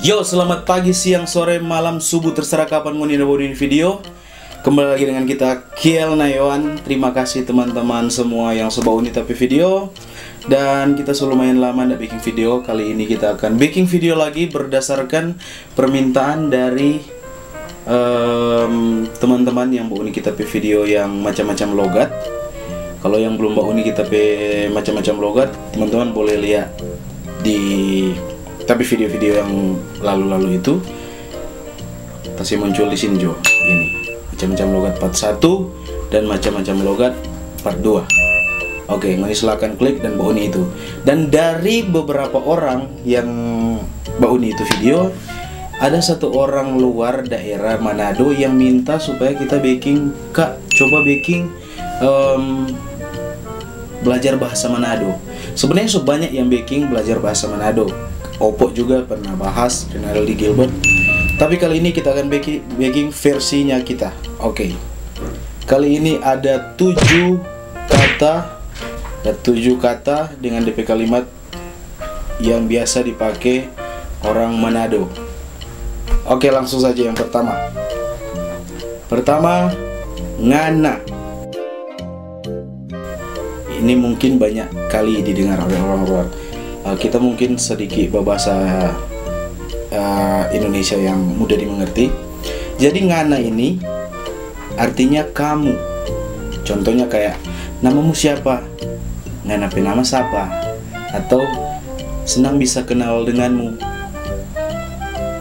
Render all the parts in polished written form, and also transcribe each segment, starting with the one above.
Yo, selamat pagi, siang, sore, malam, subuh, terserah kapan mau ini video. Kembali lagi dengan kita, Kiel Nayawan. Terima kasih teman-teman semua yang sudah uni tapi video. Dan kita sudah lumayan lama tidak bikin video. Kali ini kita akan bikin video lagi berdasarkan permintaan dari teman-teman yang uni kita video yang macam-macam logat. Kalau yang belum uni kita macam-macam logat, teman-teman boleh lihat di tapi video-video yang lalu-lalu itu masih muncul di sini Jo. Ini macam-macam logat part 1 dan macam-macam logat part 2. Oke, ini silahkan klik dan bauni itu. Dan dari beberapa orang yang bauni itu video, ada satu orang luar daerah Manado yang minta supaya kita baking, Kak, coba baking belajar bahasa Manado. Sebenarnya banyak yang baking belajar bahasa Manado. Oppo juga pernah bahas, Renaldi Gilbert. Tapi kali ini kita akan baking versinya kita. Oke. Kali ini ada 7 kata dengan DP kalimat yang biasa dipakai orang Manado. Oke, langsung saja yang pertama. Pertama, ngana. Ini mungkin banyak kali didengar oleh orang luar. Kita mungkin sedikit berbahasa Indonesia yang mudah dimengerti. Jadi ngana ini artinya kamu. Contohnya kayak namamu siapa? Ngana nama siapa? Atau senang bisa kenal denganmu.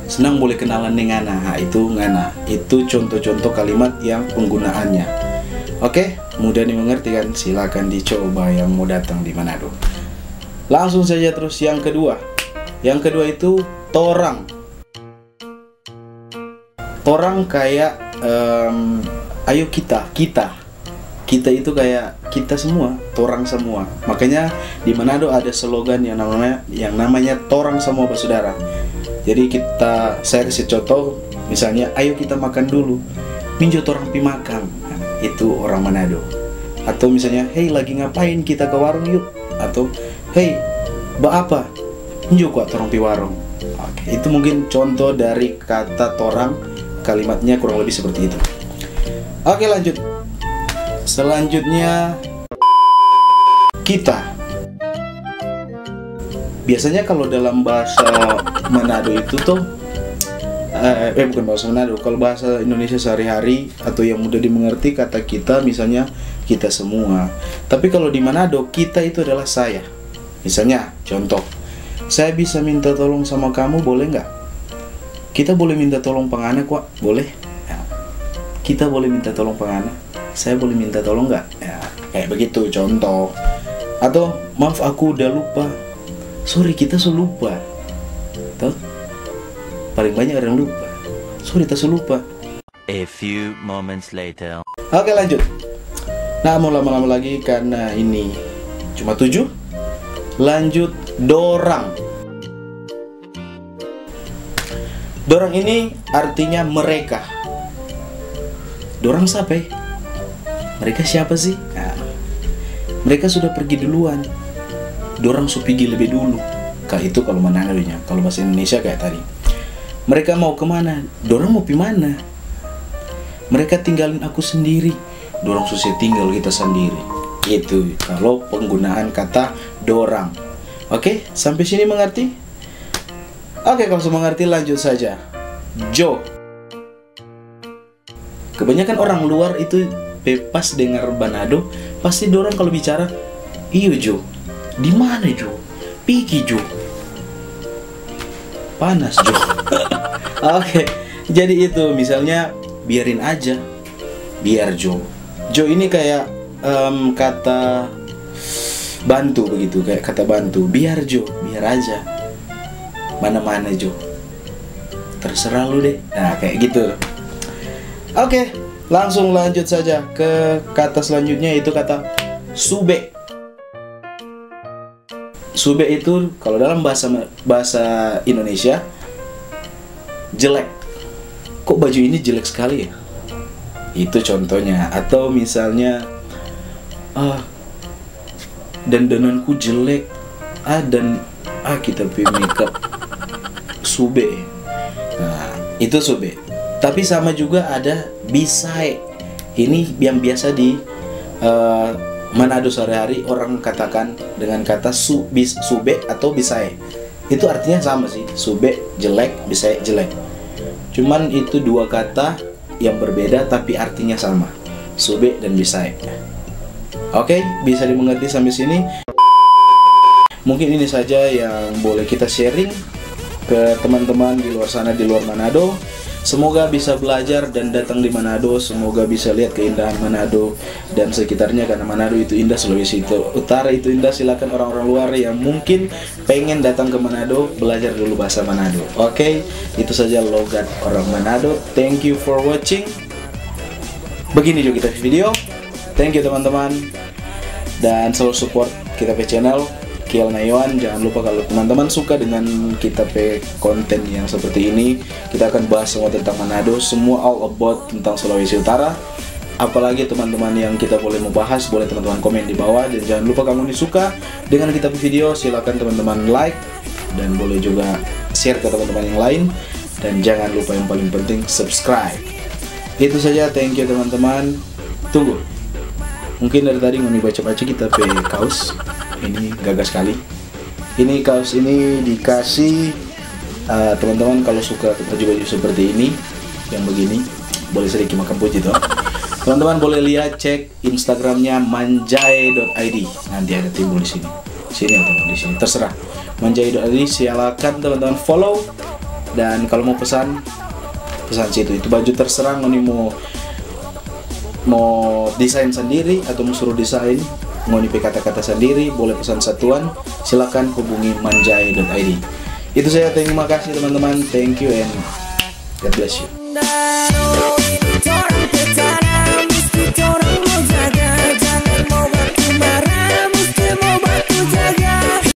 Senang boleh kenalan dengan ngana. Itu ngana. Itu contoh-contoh kalimat yang penggunaannya. Oke, mudah dimengerti kan? Silakan dicoba yang mau datang di Manado. Langsung saja terus yang kedua. Yang kedua itu torang. Torang kayak ayo kita itu kayak kita semua, torang semua. Makanya di Manado ada slogan yang namanya torang semua bersaudara. Jadi saya kasih contoh, misalnya ayo kita makan dulu, minjo torang pi makan. Nah, itu orang Manado. Atau misalnya hey lagi ngapain, kita ke warung yuk. Atau hey, apa? Njuk kok torang pi warung. Oke, itu mungkin contoh dari kata torang, kalimatnya kurang lebih seperti itu. Oke, lanjut. Selanjutnya kita. Biasanya kalau dalam bahasa Manado itu tuh bukan bahasa Manado, kalau bahasa Indonesia sehari-hari atau yang mudah dimengerti kata kita misalnya kita semua. Tapi kalau di Manado kita itu adalah saya. Misalnya, contoh, saya bisa minta tolong sama kamu, boleh nggak? Kita boleh minta tolong pengana kok, boleh? Ya. Kita boleh minta tolong pengana, saya boleh minta tolong nggak? Ya, kayak begitu contoh. Atau maaf aku udah lupa, sorry kita lupa. Tuh, paling banyak orang lupa. Sorry kita lupa. A few moments later. Oke, lanjut. Nah, mau lama-lama lagi karena ini cuma 7. Lanjut, dorang. Dorang ini artinya mereka. Dorang siapa? Mereka siapa sih? Nah, mereka sudah pergi duluan. Dorang su pergi lebih dulu. Kayak itu kalau Manadonya. Kalau bahasa Indonesia kayak tadi. Mereka mau kemana? Dorang mau pi mana? Mereka tinggalin aku sendiri. Dorang susah tinggal kita sendiri. Itu kalau penggunaan kata dorang. Oke, sampai sini mengerti? Oke, kalau sudah mengerti lanjut saja. Jo. Kebanyakan orang luar itu pas dengar Manado pasti dorang kalau bicara, iyo Jo, di mana Jo? Piki Jo. Panas Jo. Oke, jadi itu misalnya biarin aja, biar Jo. Jo ini kayak kata bantu begitu, kayak kata bantu. Biar Jo, biar aja. Mana-mana Jo. Terserah lu deh. Nah, kayak gitu. Oke, langsung lanjut saja ke kata selanjutnya, itu kata sube. Sube itu kalau dalam bahasa Indonesia jelek. Kok baju ini jelek sekali ya? Itu contohnya. Atau misalnya dandananku jelek, dan kita pi makeup sube. Itu sube. Tapi sama juga ada bisae. Ini yang biasa di Manado sehari-hari orang katakan dengan kata sube atau bisae. Itu artinya sama sih, sube jelek, bisae jelek. Cuman itu dua kata yang berbeda tapi artinya sama, sube dan bisae. Oke, bisa dimengerti sampai sini. Mungkin ini saja yang boleh kita sharing ke teman-teman di luar sana, di luar Manado. Semoga bisa belajar dan datang di Manado. Semoga bisa lihat keindahan Manado dan sekitarnya, karena Manado itu indah, Sulawesi Utara itu indah. Silakan orang-orang luar yang mungkin pengen datang ke Manado, belajar dulu bahasa Manado. Oke, itu saja logat orang Manado. Thank you for watching. Begini juga kita video. Thank you teman-teman, dan selalu support kita pe channel Kiel Naywan. Jangan lupa kalau teman-teman suka dengan kita pe konten yang seperti ini, kita akan bahas semua tentang Manado, semua all about tentang Sulawesi Utara. Apalagi teman-teman yang kita boleh membahas, boleh teman-teman komen di bawah. Dan jangan lupa kamu ini suka dengan kita pe video, silakan teman-teman like dan boleh juga share ke teman-teman yang lain. Dan jangan lupa yang paling penting subscribe. Itu saja, thank you teman-teman. Tunggu. Mungkin dari tadi ngoni baca-baca kita pe kaos. Ini gagah sekali. Ini kaos ini dikasih teman-teman kalau suka baju-baju seperti ini, yang begini, boleh sedikit makan puji tuh. Teman-teman boleh lihat, cek Instagramnya manjae.id. Nanti ada timbul di sini. Sini atau di sini, terserah. Manjae.id, silakan teman-teman follow. Dan kalau mau pesan situ. Itu baju terserah ngoni mau desain sendiri atau mau suruh desain, mau nipe kata-kata sendiri, boleh pesan satuan, silakan hubungi manjae.id. Itu saya, terima kasih teman-teman, thank you and God bless you.